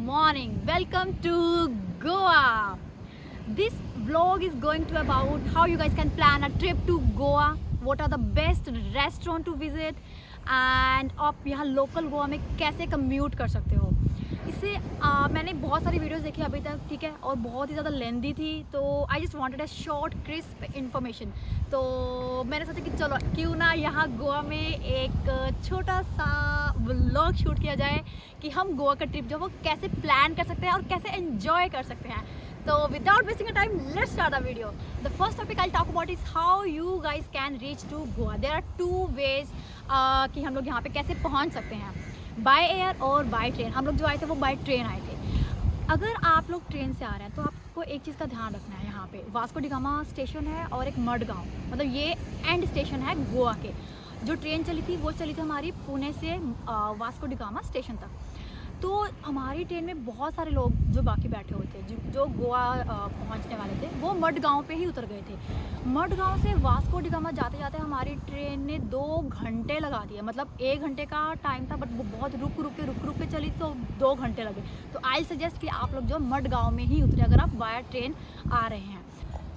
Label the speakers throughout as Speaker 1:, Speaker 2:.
Speaker 1: morning. Welcome to Goa. This vlog is going to about how you guys can plan a trip to Goa. What are the best restaurant to visit and आप यहाँ local Goa में कैसे commute कर सकते हो. इससे मैंने बहुत सारी वीडियोस देखी अभी तक, ठीक है, और बहुत ही ज़्यादा लेंदी थी, तो I just wanted a short crisp information. तो मैंने सोचा कि चलो क्यों ना यहाँ गोवा में एक छोटा सा व्लॉग शूट किया जाए कि हम गोवा का ट्रिप जो वो कैसे प्लान कर सकते हैं और कैसे एंजॉय कर सकते हैं. तो without wasting time let's start the video. The first topic I talk about is how you guys can reach to Goa. There are two ways कि हम लोग यहाँ पे कैसे पहुँच सकते हैं, बाय एयर और बाय ट्रेन. हम लोग जो आए थे वो बाय ट्रेन आए थे. अगर आप लोग ट्रेन से आ रहे हैं तो आपको एक चीज़ का ध्यान रखना है. यहाँ पे वास्को डी गामा स्टेशन है और एक मडगांव, मतलब ये एंड स्टेशन है गोवा के. जो ट्रेन चली थी वो चली थी हमारी पुणे से वास्को डी गामा स्टेशन तक. तो हमारी ट्रेन में बहुत सारे लोग जो बाकी बैठे हुए थे जो गोवा पहुंचने वाले थे वो मडगांव पे ही उतर गए थे. मडगांव से वास्को डी गामा जाते जाते हमारी ट्रेन ने 2 घंटे लगा दिए. मतलब 1 घंटे का टाइम था बट वो बहुत रुक रुक के चली तो 2 घंटे लगे. तो आई सजेस्ट कि आप लोग जो मडगांव में ही उतरे अगर आप वाया ट्रेन आ रहे हैं.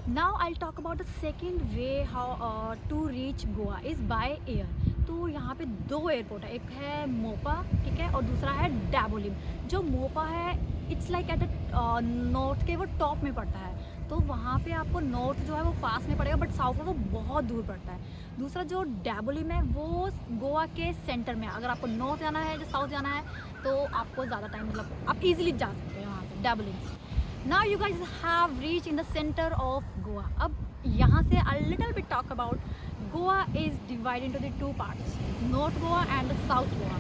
Speaker 1: Now I talk about the second way how to reach Goa is by air. तो यहाँ पे 2 एयरपोर्ट है, एक है मोपा, ठीक है, और दूसरा है डैबोलिम. जो मोपा है इट्स लाइक एट नॉर्थ के वो टॉप में पड़ता है, तो वहाँ पे आपको नॉर्थ जो है वो पास में पड़ेगा बट साउथ में वो बहुत दूर पड़ता है. दूसरा जो डैबोलिम है वो गोवा के सेंटर में है. अगर आपको नॉर्थ जाना है या साउथ जाना है तो आपको ज़्यादा टाइम, मतलब आप इजीली जा सकते हैं वहाँ से डैबोलिम से. Now you guys have reach in the centre of Goa. अब यहाँ से a little bit talk about Goa is divide into the 2 parts, north Goa and south Goa.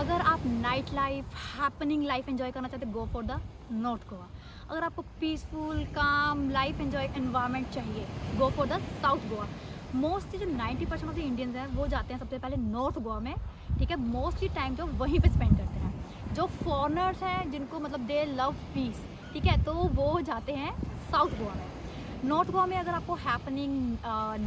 Speaker 1: अगर आप night life, happening life enjoy करना चाहते go for the north Goa. अगर आपको peaceful calm life enjoy environment चाहिए go for the south Goa. Mostly जो 90% of the Indians हैं वो जाते हैं सबसे पहले नॉर्थ गोवा में, ठीक है. मोस्टली टाइम जो वहीं पे स्पेंड करते हैं. जो फॉरनर्स हैं जिनको मतलब दे लव पीस, ठीक है, तो वो जाते हैं साउथ गोवा में. नॉर्थ गोवा में अगर आपको हैपनिंग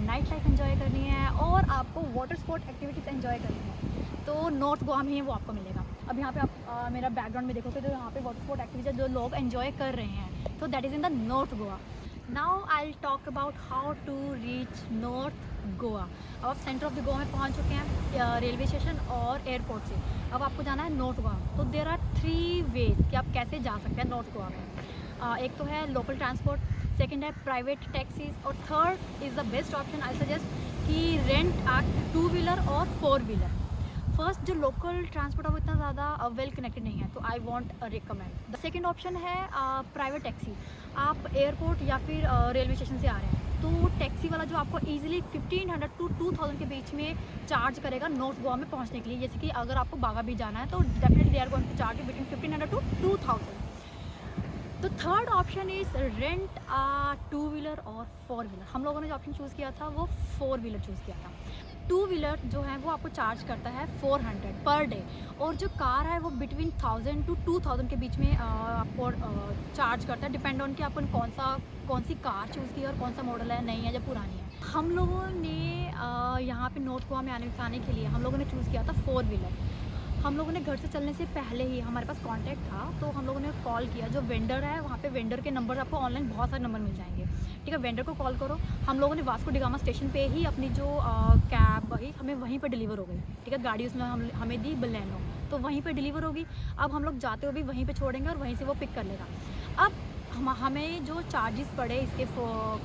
Speaker 1: नाइट लाइफ एंजॉय करनी है और आपको वाटर स्पोर्ट एक्टिविटीज़ एंजॉय करनी है तो नॉर्थ गोवा में ही वो आपको मिलेगा. अब यहाँ पे आप मेरा बैकग्राउंड में देखोगे तो यहाँ पे वाटर स्पोर्ट एक्टिविटीज जो लोग एंजॉय कर रहे हैं तो that is in the north Goa. Now I will talk about how to reach north Goa. अब आप सेंटर ऑफ द गोवा में पहुँच चुके हैं रेलवे स्टेशन और एयरपोर्ट से. अब आपको जाना है नॉर्थ गोवा. तो देर आर 3 वेज कि आप कैसे जा सकते हैं नॉर्थ गोवा में. एक तो है लोकल ट्रांसपोर्ट, सेकेंड है प्राइवेट टैक्सीज और third is the best option I suggest कि रेंट आ 2 व्हीलर और 4 व्हीलर. फर्स्ट जो लोकल ट्रांसपोर्ट है वो इतना ज़्यादा वेल कनेक्टेड नहीं है तो I want recommend. The second option है प्राइवेट टैक्सी. आप एयरपोर्ट या फिर रेलवे स्टेशन से आ रहे हैं तो टैक्सी वाला जो आपको ईजिली 1500 to 2000 के बीच में चार्ज करेगा नॉर्थ गोवा में पहुंचने के लिए. जैसे कि अगर आपको बागा बीच जाना है तो definitely they are going to charge between 1500 to 2000. तो third option is rent 2 wheeler और 4 व्हीलर. हम लोगों ने जो ऑप्शन चूज़ किया था वो 4 व्हीलर चूज़ किया था. 2 व्हीलर जो है वो आपको चार्ज करता है 400 पर डे और जो कार है वो बिटवीन 1000 to 2000 के बीच में आपको चार्ज करता है. डिपेंड ऑन कि आपको कौन सी कार चूज़ की है और कौन सा मॉडल है, नई है या पुरानी है. हम लोगों ने यहाँ पे नॉर्थ गोवा में आने के लिए हम लोगों ने चूज़ किया था 4 व्हीलर. हम लोगों ने घर से चलने से पहले ही हमारे पास कांटेक्ट था तो हम लोगों ने कॉल किया. जो वेंडर है वहाँ पे वेंडर के नंबर आपको ऑनलाइन बहुत सारे नंबर मिल जाएंगे, ठीक है. वेंडर को कॉल करो. हम लोगों ने वास्को डी गामा स्टेशन पे ही अपनी जो कैब हमें वहीं पे डिलीवर हो गई, ठीक है. गाड़ी उसमें हमें दी बलेनो, तो वहीं पे डिलीवर होगी. अब हम लोग जाते हुए भी वहीं पे छोड़ेंगे और वहीं से वो पिक कर लेगा. अब हमें जो चार्जेस पड़े इसके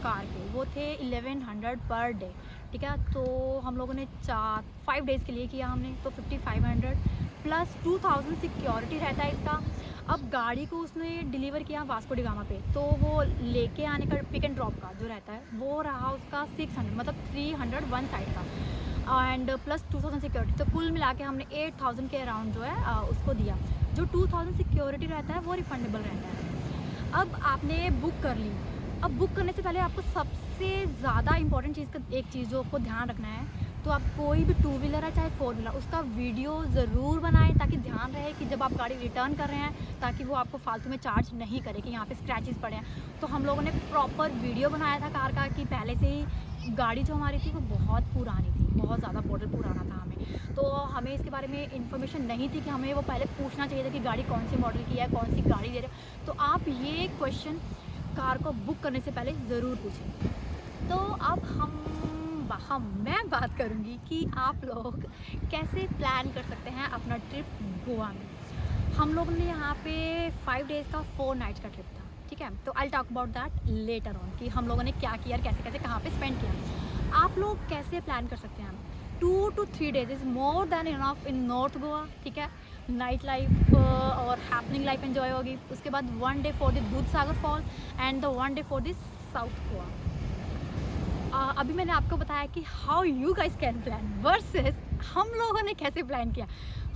Speaker 1: कार के वो थे 1100 पर डे, ठीक है. तो हम लोगों ने 5 डेज़ के लिए किया हमने, तो 5500 प्लस 2000 सिक्योरिटी रहता है इसका. अब गाड़ी को उसने डिलीवर किया वास्को डी गामा पे तो वो लेके आने का पिक एंड ड्रॉप का जो रहता है वो रहा उसका 600, मतलब 300 वन साइड का एंड प्लस 2000 सिक्योरिटी. तो कुल मिला के हमने 8000 के अराउंड जो है उसको दिया. जो 2000 सिक्योरिटी रहता है वो रिफंडेबल रहता है. अब आपने बुक कर ली. अब बुक करने से पहले आपको सबसे ज़्यादा इंपॉर्टेंट चीज़ का एक चीज़ जो आपको ध्यान रखना है, तो आप कोई भी 2 व्हीलर है चाहे 4 व्हीलर उसका वीडियो ज़रूर बनाएं ताकि ध्यान रहे कि जब आप गाड़ी रिटर्न कर रहे हैं ताकि वो आपको फालतू में चार्ज नहीं करे कि यहाँ पे स्क्रैचेस पड़े हैं. तो हम लोगों ने प्रॉपर वीडियो बनाया था कार का कि पहले से ही गाड़ी जो हमारी थी वो बहुत पुरानी थी, बहुत ज़्यादा मॉडल पुराना था हमें, तो हमें इसके बारे में इन्फॉर्मेशन नहीं थी कि हमें वो पहले पूछना चाहिए था कि गाड़ी कौन सी मॉडल की है, कौन सी गाड़ी दे रहे हो। तो आप ये क्वेश्चन कार को बुक करने से पहले ज़रूर पूछें। तो अब मैं बात करूँगी कि आप लोग कैसे प्लान कर सकते हैं अपना ट्रिप गोवा में। हम लोगों ने यहाँ पे 5 डेज़ का 4 नाइट्स का ट्रिप था, ठीक है। तो आई talk about that later on कि हम लोगों ने क्या किया और कैसे कैसे कहाँ पे स्पेंड किया। आप लोग कैसे प्लान कर सकते हैं। 2 to 3 days is more than enough in north Goa, ठीक है। नाइट लाइफ और हैपनिंग लाइफ एंजॉय होगी। उसके बाद 1 day for the Dudhsagar fall and the 1 day for the south Goa. अभी मैंने आपको बताया कि how you guys can plan versus हम लोगों ने कैसे प्लान किया।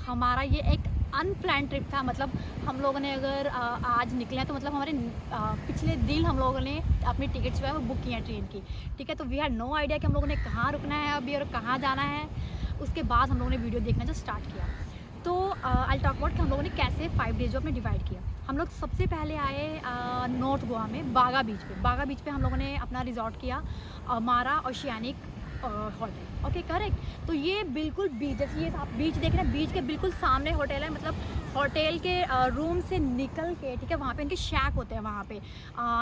Speaker 1: हमारा ये एक अनप्लान ट्रिप था, मतलब हम लोगों ने अगर आज निकले हैं तो मतलब हमारे पिछले दिन हम लोगों ने अपनी टिकट्स जो है वो बुक की हैं ट्रेन की, ठीक है। तो वी हैड नो आइडिया कि हम लोगों ने कहाँ रुकना है अभी और कहाँ जाना है। उसके बाद हम लोगों ने वीडियो देखना जो स्टार्ट किया। तो आई टॉक अबाउट कि हम लोगों ने कैसे 5 डेज जो अपने डिवाइड किया। हम लोग सबसे पहले आए नॉर्थ गोवा में बागा बीच पे। बागा बीच पे हम लोगों ने अपना रिजॉर्ट किया मारा ओशियानिक होटल, ओके करेक्ट। तो ये बिल्कुल बीच, जैसे ये आप बीच देख रहे हैं, बीच के बिल्कुल सामने होटल है। मतलब होटल के रूम से निकल के, ठीक है, वहाँ पे इनके शैक होते हैं, वहाँ पे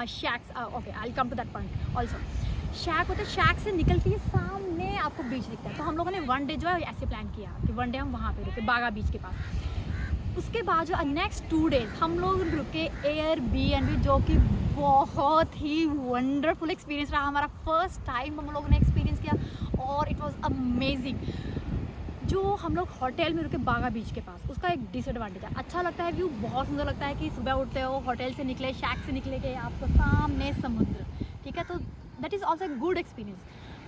Speaker 1: shacks, okay I come to that point also. Shack होते हैं, शैक से निकल के सामने आपको बीच दिखता है। तो हम लोगों ने 1 डे जो है ऐसे प्लान किया कि 1 डे हम वहाँ पे रुके बागा बीच के पास। उसके बाद जो नेक्स्ट 2 डेज हम लोग रुके एयरबीएनबी, जो कि बहुत ही वंडरफुल एक्सपीरियंस रहा। हमारा फर्स्ट टाइम हम लोगों ने एक्सपीरियंस किया और इट वाज अमेजिंग। जो हम लोग होटल में रुके बागा बीच के पास, उसका एक डिसएडवांटेज है, अच्छा लगता है व्यू, बहुत सुंदर लगता है कि सुबह उठते हो, होटल से निकले, शैक से निकले के आपको सामने समुद्र, ठीक है। तो that is also a good experience.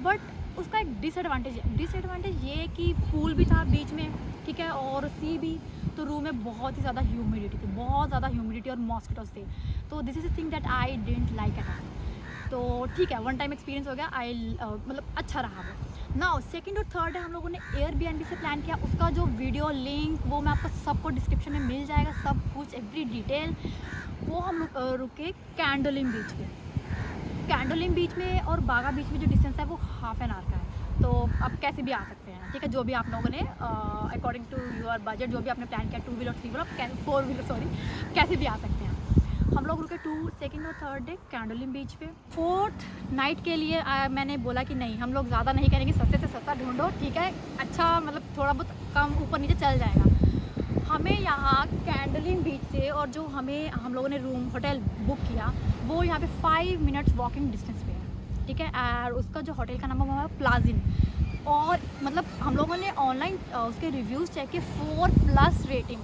Speaker 1: But उसका एक डिसएडवांटेज है। डिसएडवांटेज ये कि पूल भी था बीच में, ठीक है, और सी भी। तो रूम में बहुत ही ज़्यादा ह्यूमिडिटी थी, बहुत ज़्यादा ह्यूमिडिटी और मॉस्किटोज थे। तो this is a thing that I didn't like at all. तो ठीक है, 1 टाइम एक्सपीरियंस हो गया, मतलब अच्छा रहा वो। नाउ सेकंड और थर्ड है हम लोगों ने एयरबीएनबी से प्लान किया। उसका जो वीडियो लिंक वो मैं आपको सबको डिस्क्रिप्शन में मिल जाएगा, सब कुछ एवरी डिटेल। वो हम लोग रुके कैंडोलिम बीच पे। कैंडोलिम बीच में और बागा बीच में जो डिस्टेंस है वो हाफ एन आवर का है। तो आप कैसे भी आ सकते हैं, ठीक है, जो भी आप लोगों ने अकॉर्डिंग टू योर बजट, जो भी आपने प्लान किया, 2 व्हीलर 3 व्हीलर 4 व्हीलर सॉरी, कैसे भी आ सकते हैं। हम लोग रुके 2, सेकंड और थर्ड डे कैंडोलिम बीच पे। 4th नाइट के लिए मैंने बोला कि नहीं, हम लोग ज़्यादा नहीं करेंगे, सस्ते से सस्ता ढूंढो, ठीक है, अच्छा मतलब थोड़ा बहुत कम ऊपर नीचे चल जाएगा। हमें यहाँ कैंडोलिम बीच से और जो हम लोगों ने रूम होटल बुक किया वो यहाँ पे 5 मिनट्स वॉकिंग डिस्टेंस पे है, ठीक है। और उसका जो होटल का नाम है प्लाजिन। और मतलब हम लोगों ने ऑनलाइन उसके रिव्यूज़ चेक किए, 4+ रेटिंग।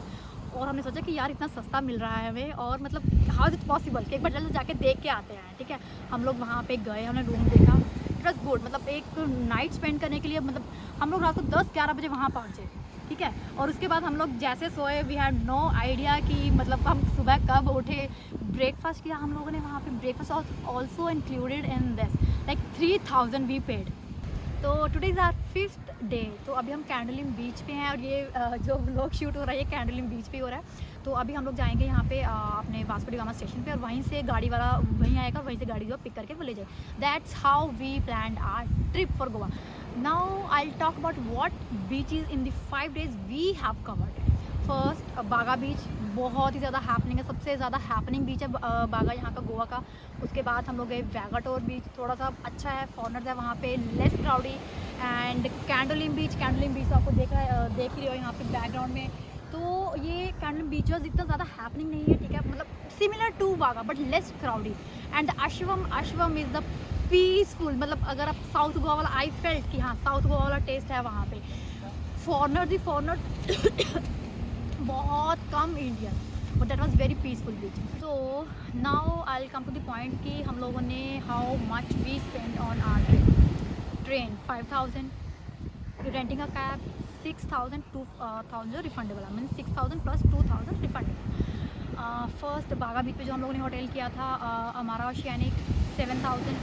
Speaker 1: और हमने सोचा कि यार इतना सस्ता मिल रहा है हमें, और मतलब हाउ इज़ इट पॉसिबल कि एक बार जल्द जाके देख के आते हैं, ठीक है। हम लोग वहाँ पे गए, हमने रूम देखा, इट वॉज गुड। मतलब एक नाइट स्पेंड करने के लिए, मतलब हम लोग रात को 10-11 बजे वहाँ पहुँचे, ठीक है। और उसके बाद हम लोग जैसे सोए, वी हैड नो आइडिया कि मतलब हम सुबह कब उठे। ब्रेकफास्ट किया हम लोगों ने वहाँ पे, breakfast also included in this, like 3000 we paid. तो today is our 5th day. तो अभी हम कैंडोलिम बीच पे हैं और ये जो व्लॉग शूट हो रहा है ये कैंडोलिम बीच पे हो रहा है। तो अभी हम लोग जाएंगे यहाँ पे अपने वास्को डी गामा स्टेशन पे, और वहीं से गाड़ी वाला वहीं आएगा, वहीं से गाड़ी जो पिक करके वो ले जाए। That's how we planned our trip for Goa. Now I talk about what beaches in the 5 days we have covered. First Baga beach, बहुत ही ज़्यादा हैपनिंग है, सबसे ज़्यादा हैपनिंग बीच है बागा यहाँ का, गोवा का। उसके बाद हम लोग गए वैगाटोर बीच, थोड़ा सा अच्छा है, फॉरनर्स है वहाँ पे, लेस क्राउडी। एंड कैंडोलिम बीच तो आपको देख ही रहे हो यहाँ पे बैकग्राउंड में। तो ये कैंडोलिम बीच इतना ज़्यादा हैपनिंग नहीं है, ठीक है, मतलब similar to Baga but less crowdy. And Ashwem is the peaceful. मतलब अगर आप साउथ गोवा वाला, आई फेल्ट कि हाँ साउथ गोवा वाला टेस्ट है वहाँ पे। फॉरनर बहुत कम Indian, but that was very peaceful beach. तो now I will come to the point कि हम लोगों ने how much we spend on our trip. Train 5000, renting a cab 6000, 2000 refundable, mean 6000 plus 2000 refundable. First Baga beach पे जो हम लोगों ने होटल किया था हमारा ओशियानिक 7000,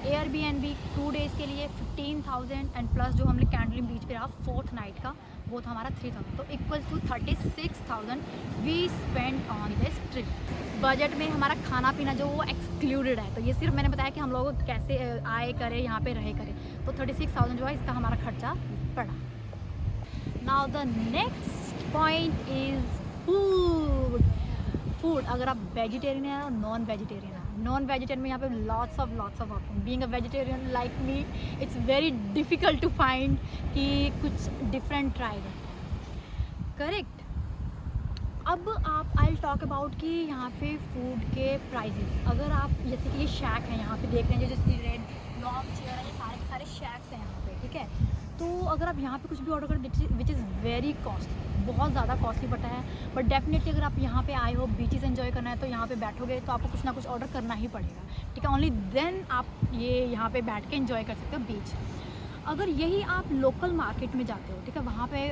Speaker 1: एयरबीएनबी 2 डेज़ के लिए 15,000 एंड प्लस जो हमने कैंडलिम बीच पे रहा 4th नाइट का वो था हमारा 3,000, तो equal to 36,000 we spend on this trip. Budget में हमारा खाना पीना जो वो एक्सक्लूडेड है, तो ये सिर्फ मैंने बताया कि हम लोग कैसे आए करें यहाँ पे रहे करें, तो 36,000 जो है इसका हमारा खर्चा पड़ा। Now the next point is food. अगर आप वेजिटेरियन है और नॉन वेजिटेरियन है, नॉन वेजिटेरियन में यहाँ पे lots of option. Being a vegetarian like me it's very difficult to find कि कुछ डिफरेंट ट्राई करते हैं, करेक्ट। अब आप आई टॉक अबाउट कि यहाँ पे फूड के प्राइजेस। अगर आप जैसे कि ये शैक है यहाँ पे देख रहे हैं, जैसे रेड लॉन्ग चेयर है, ये सारे के सारे शैक्स हैं यहाँ पे, ठीक है। तो अगर आप यहाँ पे कुछ भी ऑर्डर करें विच इज़ वेरी कॉस्टली, बहुत ज़्यादा कॉस्टली पड़ता है, बट डेफिनेटली अगर आप यहाँ पे आए हो बीचेस एंजॉय करना है तो यहाँ पे बैठोगे तो आपको कुछ ना कुछ ऑर्डर करना ही पड़ेगा, ठीक है। ओनली देन आप ये यहाँ पे बैठ के एंजॉय कर सकते हो बीच। अगर यही आप लोकल मार्केट में जाते हो, ठीक है, वहाँ पे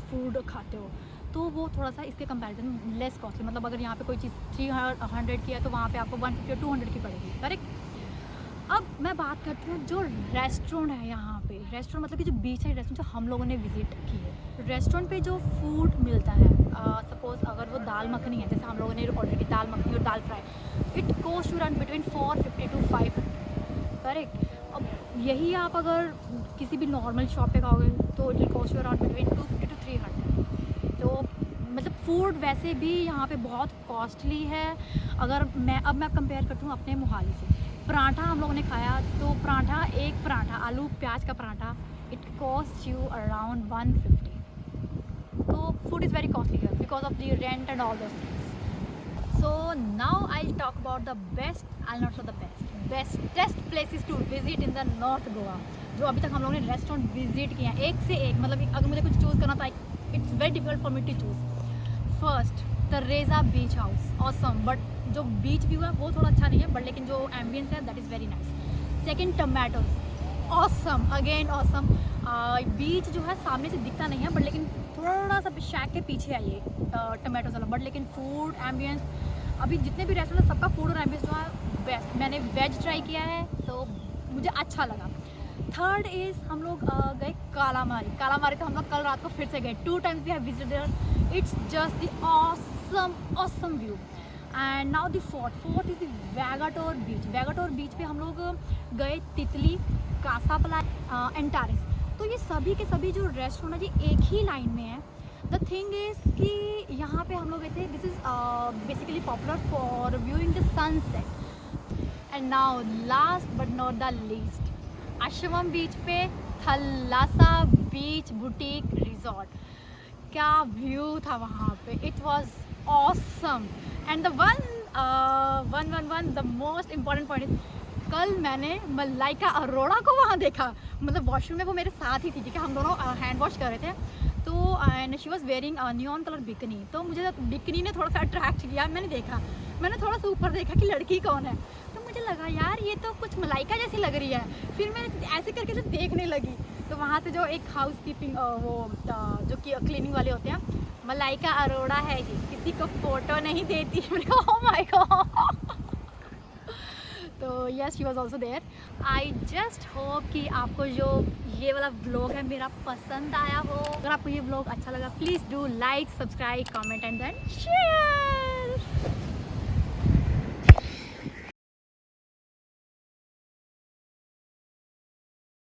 Speaker 1: फूड खाते हो तो वो थोड़ा सा इसके कंपैरिजन लेस कॉस्टली, मतलब अगर यहाँ पे कोई चीज़ 300 की है तो वहाँ पे आपको 150 या 200 की पड़ेगी, करेक्ट। अब मैं बात करती हूँ जो रेस्टोरेंट है यहाँ पे, रेस्टोरेंट मतलब कि जो बीच साइड रेस्टोरेंट जो हम लोगों ने विजिट की है, रेस्टोरेंट पे जो फूड मिलता है, सपोज अगर वो दाल मखनी है, जैसे हम लोगों ने ऑर्डर की दाल मखनी और दाल fry, it cost to run between 450 to 500, correct. अब यही आप अगर किसी भी नॉर्मल शॉप पे खाओगे तो it will cost you around between 250 to 300। तो मतलब फूड वैसे भी यहाँ पे बहुत कॉस्टली है। अगर मैं कंपेयर करती हूँ अपने मोहाली से, पराठा हम लोगों ने खाया तो एक पराठा आलू प्याज का paratha it cost you around 150। तो food is very costly here because of the rent and all those things. So now I talk about the best, I not the bestest places to visit in the north Goa, जो अभी तक हम लोगों ने restaurant visit किए हैं, एक से एक। मतलब अगर मुझे कुछ चूज़ करना था, it's very difficult for me to choose. First the रेजा बीच हाउस, ऑसम, बट जो बीच व्यू है वो थोड़ा अच्छा नहीं है, बट लेकिन जो एम्बियंस है that is very nice. Second tomatoes, awesome, again awesome. Beach जो है सामने से दिखता नहीं है, बट लेकिन थोड़ा सा शैक के पीछे है ये टमाटोज वाला, बट लेकिन फूड एम्बियंस, अभी जितने भी रेस्टोरेंट सबका फूड और एम्बियंस जो है बेस्ट। मैंने वेज ट्राई किया है तो मुझे अच्छा लगा। थर्ड इज़ हम लोग गए कालामारी तो हम लोग कल रात को फिर से गए, 2 times we have visited there. It's just the awesome view. And now the fourth is the Vagator beach पे हम लोग गए, तितली, कासापला, एंटारिस। तो ये सभी के सभी जो रेस्टोरेंट है जी एक ही लाइन में है। द थिंग इज़ कि यहाँ पे हम लोग गए थे, this is basically popular for viewing the sunset. And now last but not the least, Ashwem beach पे थल्लासा बीच बुटीक रिजॉर्ट, क्या व्यू था वहाँ पे, it was awesome. And the one the most important point is, कल मैंने मलाइका अरोड़ा को वहाँ देखा, मतलब वॉशरूम में वो मेरे साथ ही थी, ठीक है, हम दोनों हैंड वॉश कर रहे थे, तो and she was wearing neon colour bikini, तो मुझे बिकनी ने थोड़ा सा अट्रैक्ट किया। मैंने थोड़ा सा ऊपर देखा कि लड़की कौन है, तो मुझे लगा यार ये तो कुछ मलाइका जैसी लग रही है। फिर मैं ऐसे करके तो देखने लगी, तो वहाँ से जो एक हाउस कीपिंग वो जो कि क्लीनिंग वाले होते हैं, मलाइका अरोड़ा है ये, किसी को फ़ोटो नहीं देती। Oh my god. तो yes, she was also there. I just hope कि आपको जो ये वाला व्लॉग है मेरा पसंद आया हो। अगर आपको ये व्लॉग अच्छा लगा please do like, subscribe, comment and then share.